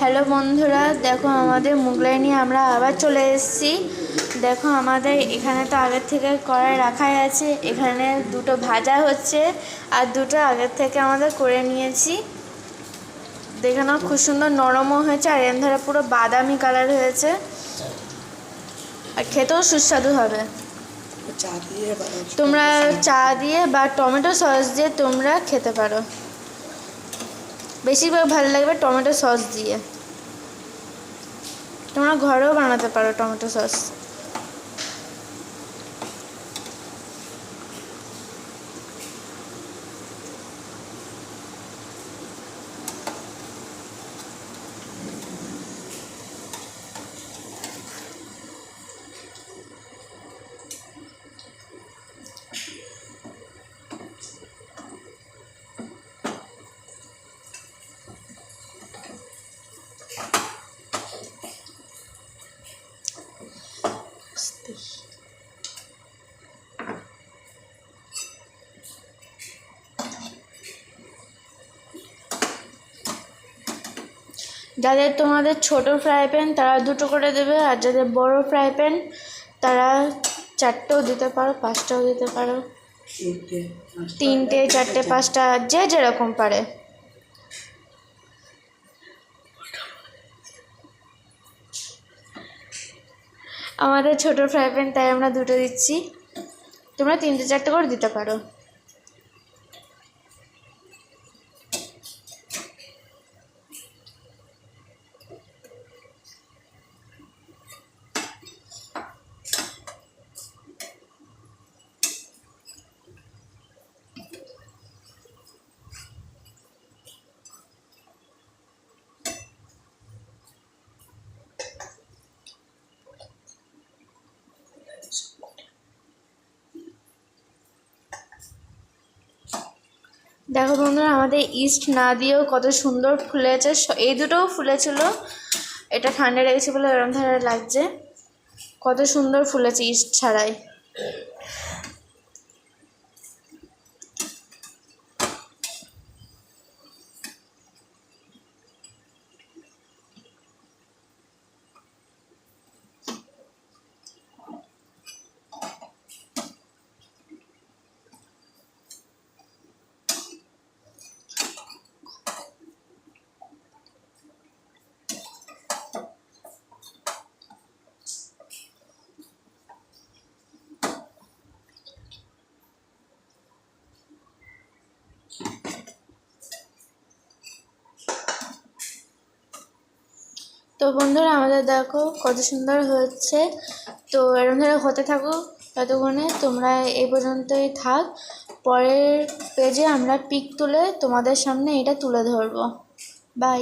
Hello বন্ধুরা, দেখো আমাদের মোগলাই নিয়ে আমরা আবার চলে এসেছি। দেখো আমাদের এখানে তো আগের থেকে কড়াই রাখাই আছে, এখানে দুটো ভাজা হচ্ছে আর দুটো আগের থেকে আমাদের করে নিয়েছি। দেখে নাও, খুব সুন্দর নরমও হয়েছে আর এর ধারে পুরো বাদামি কালার হয়েছে আর খেতেও সুস্বাদু হবে। তোমরা চা দিয়ে বা টমেটো সস দিয়ে তোমরা খেতে পারো, বেশিরভাগ ভালো লাগবে টমেটো সস দিয়ে। তোমরা ঘরেও বানাতে পারো টমেটো সস। যাদের তোমাদের ছোট ফ্রাই প্যান তারা দুটো করে দেবে, আর যাদের বড় ফ্রাই প্যান তারা চারটেও দিতে পারো, পাঁচটাও দিতে পারো, তিনটে, চারটে, পাঁচটা, যে যেরকম পারে। আমাদের ছোট ফ্রাই প্যান তাই আমরা দুটো দিচ্ছি, তোমরা তিনটে চারটে করে দিতে পারো। দেখো বন্ধুরা, আমাদের ইস্ট না দিয়েও কত সুন্দর ফুলেছে। এই দুটোও ফুলেছিল, এটা ঠান্ডা লেগেছে বলে এরম ধারে লাগছে। কত সুন্দর ফুলেছে ইস্ট ছাড়াই। তো বন্ধুরা, আমাদের দেখো কত সুন্দর হচ্ছে। তো এরকম ধরে হতে থাকো ততক্ষণে, তোমরা এই পর্যন্তই থাক। পরের পেজে আমরা পিক তুলে তোমাদের সামনে এটা তুলে ধরবো। বাই।